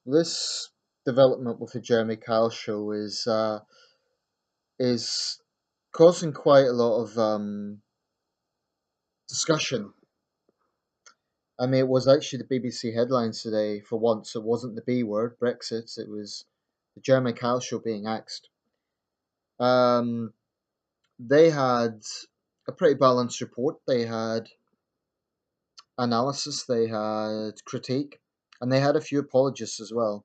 This development with the Jeremy Kyle show is causing quite a lot of discussion. I mean, it was actually the BBC headlines today. For once, it wasn't the B word, Brexit. It was the Jeremy Kyle show being axed. Um, they had a pretty balanced report. They had analysis. They had critique, and they had a few apologists as well.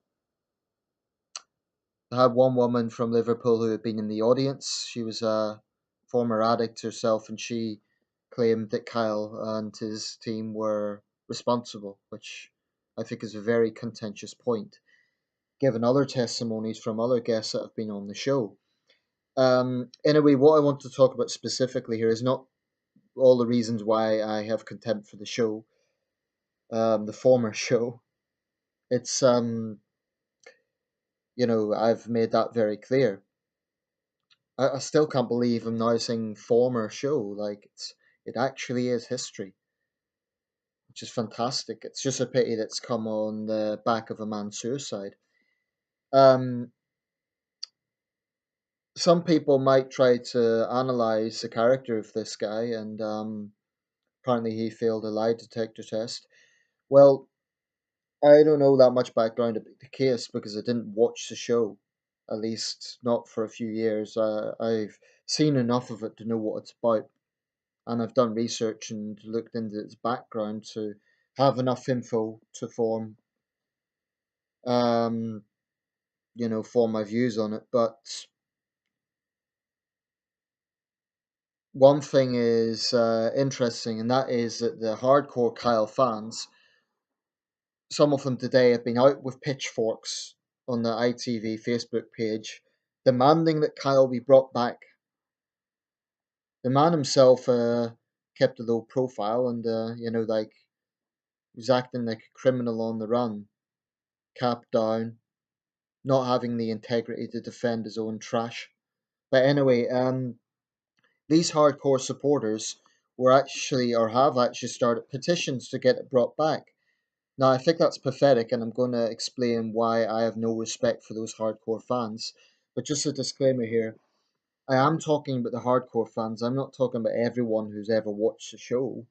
I had one woman from Liverpool who had been in the audience. She was a former addict herself, and she claimed that Kyle and his team were responsible, which I think is a very contentious point, given other testimonies from other guests that have been on the show. Anyway, what I want to talk about specifically here is not all the reasons why I have contempt for the show, the former show. It's I've made that very clear. I still can't believe I'm now saying former show. Like it actually is history, which is fantastic. It's just a pity that's come on the back of a man's suicide. Um, some people might try to analyze the character of this guy, and apparently he failed a lie detector test. Well, I don't know that much background about the case because I didn't watch the show, at least not for a few years. I've seen enough of it to know what it's about, and I've done research and looked into its background to have enough info to um, form my views on it. But one thing is interesting, and that is that the hardcore Kyle fans, some of them today, have been out with pitchforks on the ITV Facebook page, demanding that Kyle be brought back. The man himself kept a low profile, and like he was acting like a criminal on the run, cap down, not having the integrity to defend his own trash. But anyway, these hardcore supporters were actually or have actually started petitions to get it brought back. Now, I think that's pathetic, and I'm going to explain why I have no respect for those hardcore fans. But just a disclaimer here, I am talking about the hardcore fans. I'm not talking about everyone who's ever watched the show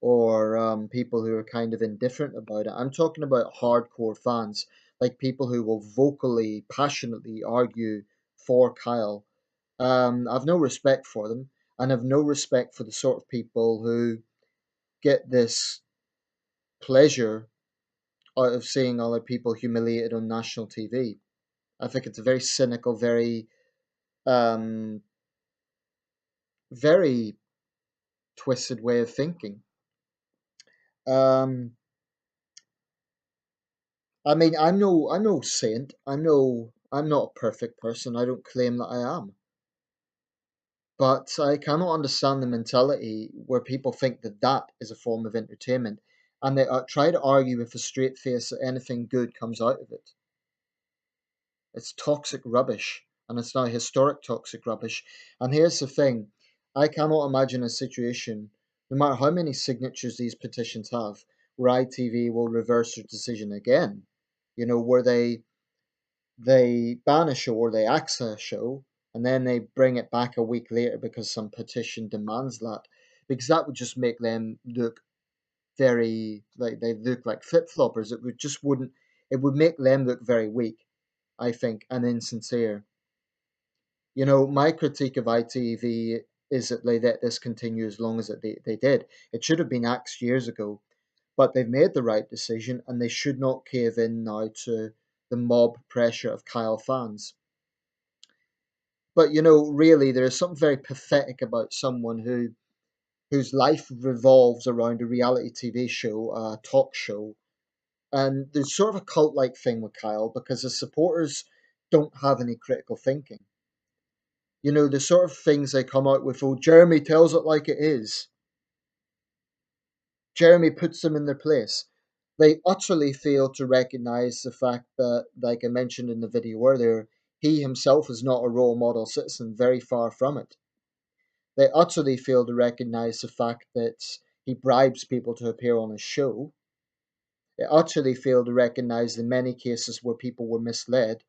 or people who are kind of indifferent about it. I'm talking about hardcore fans, like people who will vocally, passionately argue for Kyle. I've no respect for them, and I've no respect for the sort of people who get this pleasure out of seeing other people humiliated on national TV. I think it's a very cynical, um, very twisted way of thinking. Um, I mean, I'm no saint. I'm not a perfect person. I don't claim that I am. But I cannot understand the mentality where people think that that is a form of entertainment, and they try to argue with a straight face that anything good comes out of it. It's toxic rubbish, and it's now historic toxic rubbish. And here's the thing: I cannot imagine a situation, no matter how many signatures these petitions have, where ITV will reverse their decision again. Where they ban a show or they axe a show and then they bring it back a week later because some petition demands that, because that would just make them look very like they look like flip-floppers. It would make them look very weak, I think, and insincere. My critique of ITV is that they let this continue as long as they did. It should have been axed years ago, but they've made the right decision and they should not cave in now to the mob pressure of Kyle fans. But really, there is something very pathetic about someone whose life revolves around a reality TV show, a talk show, and there's sort of a cult-like thing with Kyle because the supporters don't have any critical thinking. The sort of things they come out with. Oh, Jeremy tells it like it is. Jeremy puts them in their place. They utterly fail to recognize the fact that, like I mentioned in the video earlier, he himself is not a role model citizen, very far from it. They utterly fail to recognize the fact that he bribes people to appear on his show. It utterly failed to recognise the many cases where people were misled,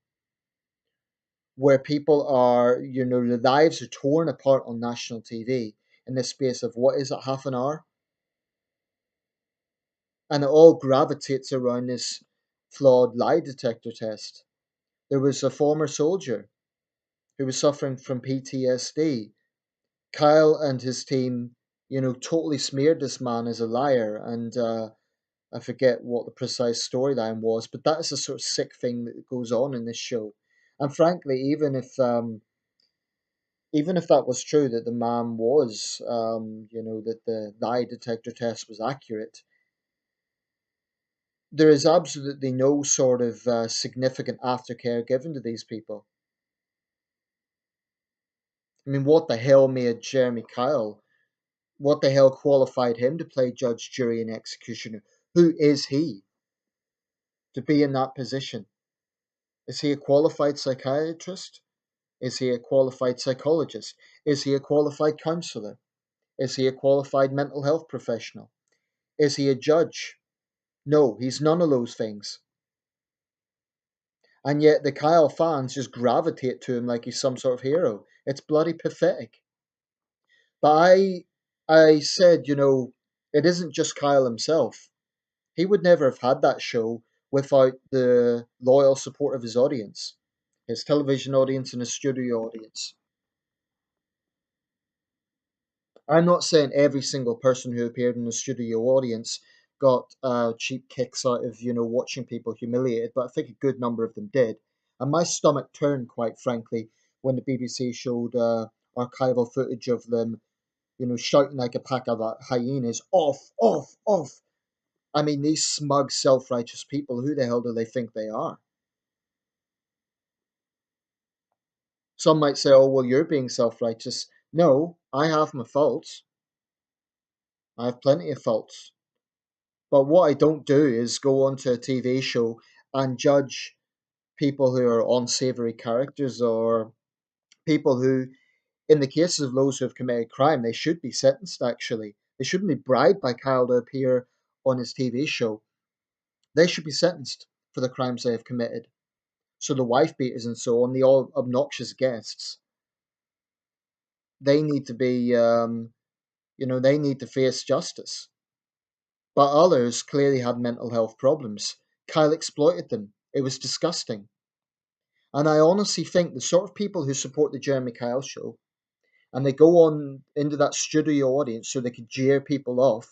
where people are, their lives are torn apart on national TV in the space of what is it, half an hour? And it all gravitates around this flawed lie detector test. There was a former soldier who was suffering from PTSD. Kyle and his team, totally smeared this man as a liar, and I forget what the precise storyline was, but that is the sort of sick thing that goes on in this show. And frankly, even if that was true, that the man was, that the lie detector test was accurate, there is absolutely no sort of significant aftercare given to these people. I mean, what the hell made Jeremy Kyle? What the hell qualified him to play judge, jury, and executioner? Who is he to be in that position? Is he a qualified psychiatrist? Is he a qualified psychologist? Is he a qualified counselor? Is he a qualified mental health professional? Is he a judge? No, he's none of those things. And yet the Kyle fans just gravitate to him like he's some sort of hero. It's bloody pathetic. But I said, it isn't just Kyle himself. He would never have had that show without the loyal support of his audience, his television audience and his studio audience. I'm not saying every single person who appeared in the studio audience got cheap kicks out of watching people humiliated, but I think a good number of them did. And my stomach turned, quite frankly, when the BBC showed archival footage of them, shouting like a pack of hyenas, off, off, off. I mean, these smug, self-righteous people, who the hell do they think they are? Some might say, oh, well, you're being self-righteous. No, I have my faults. I have plenty of faults. But what I don't do is go onto a TV show and judge people who are unsavory characters, or people who, in the cases of those who have committed crime, they should be sentenced, actually. They shouldn't be bribed by Kyle to appear on his TV show. They should be sentenced for the crimes they have committed. So the wife beaters and so on, the all obnoxious guests, they need to be, they need to face justice. But others clearly had mental health problems. Kyle exploited them. It was disgusting. And I honestly think the sort of people who support the Jeremy Kyle show, and they go on into that studio audience so they could jeer people off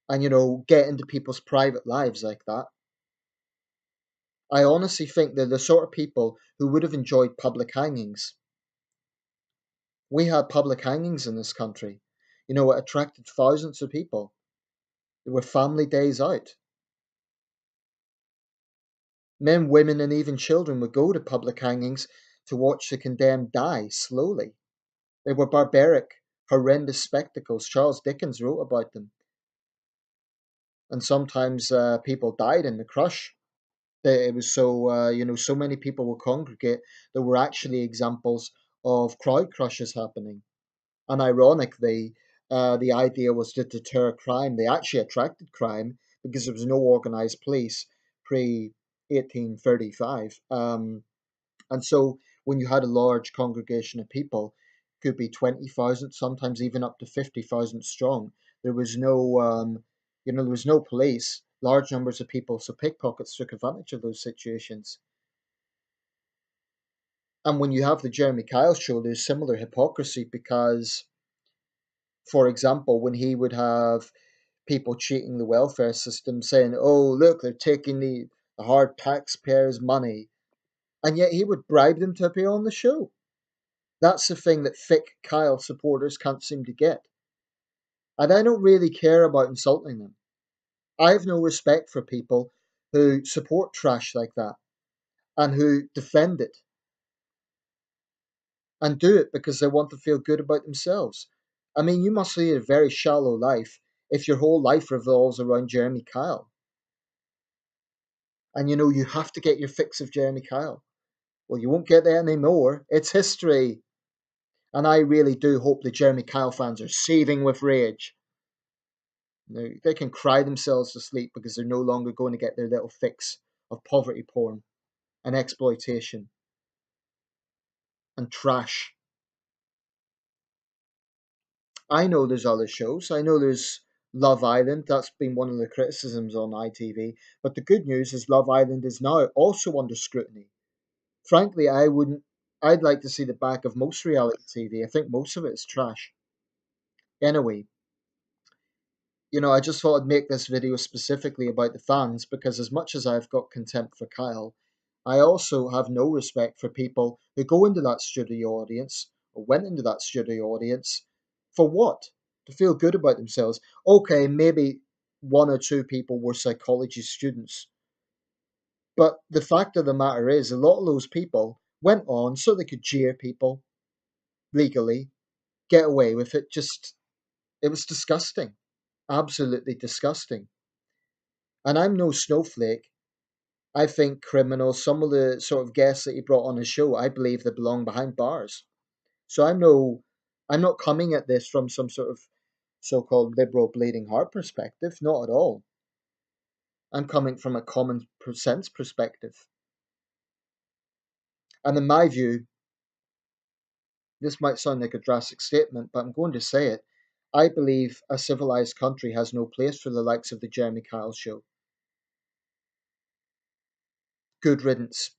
and, get into people's private lives like that. I honestly think they're the sort of people who would have enjoyed public hangings. We had public hangings in this country. It attracted thousands of people. There were family days out. Men, women, and even children would go to public hangings to watch the condemned die slowly. They were barbaric, horrendous spectacles. Charles Dickens wrote about them. And sometimes people died in the crush. It was so, so many people would congregate. There were actually examples of crowd crushes happening. And ironically, the idea was to deter crime. They actually attracted crime because there was no organised police pre 1835. And so when you had a large congregation of people, could be 20,000, sometimes even up to 50,000 strong, there was no, there was no police, large numbers of people, so pickpockets took advantage of those situations. And when you have the Jeremy Kyle show, there's similar hypocrisy because, for example, when he would have people cheating the welfare system, saying, oh, look, they're taking the hard taxpayers' money, and yet he would bribe them to appear on the show. That's the thing that thick Kyle supporters can't seem to get. And I don't really care about insulting them. I have no respect for people who support trash like that and who defend it and do it because they want to feel good about themselves. I mean, you must lead a very shallow life if your whole life revolves around Jeremy Kyle. And you have to get your fix of Jeremy Kyle. Well, you won't get that anymore. It's history. And I really do hope the Jeremy Kyle fans are seething with rage. They can cry themselves to sleep because they're no longer going to get their little fix of poverty porn and exploitation and trash. I know there's other shows. I know there's Love Island. That's been one of the criticisms on ITV. But the good news is Love Island is now also under scrutiny. Frankly, I wouldn't. I'd like to see the back of most reality TV. I think most of it is trash. Anyway, I just thought I'd make this video specifically about the fans because as much as I've got contempt for Kyle, I also have no respect for people who go into that studio audience or went into that studio audience for what? To feel good about themselves. Okay, maybe one or two people were psychology students, but the fact of the matter is, a lot of those people went on so they could jeer people legally, get away with it. It was disgusting. Absolutely disgusting. And I'm no snowflake. I think criminals, some of the sort of guests that he brought on his show, I believe they belong behind bars. So I'm not coming at this from some sort of so-called liberal bleeding heart perspective, not at all. I'm coming from a common sense perspective. And in my view, this might sound like a drastic statement, but I'm going to say it. I believe a civilized country has no place for the likes of the Jeremy Kyle show. Good riddance.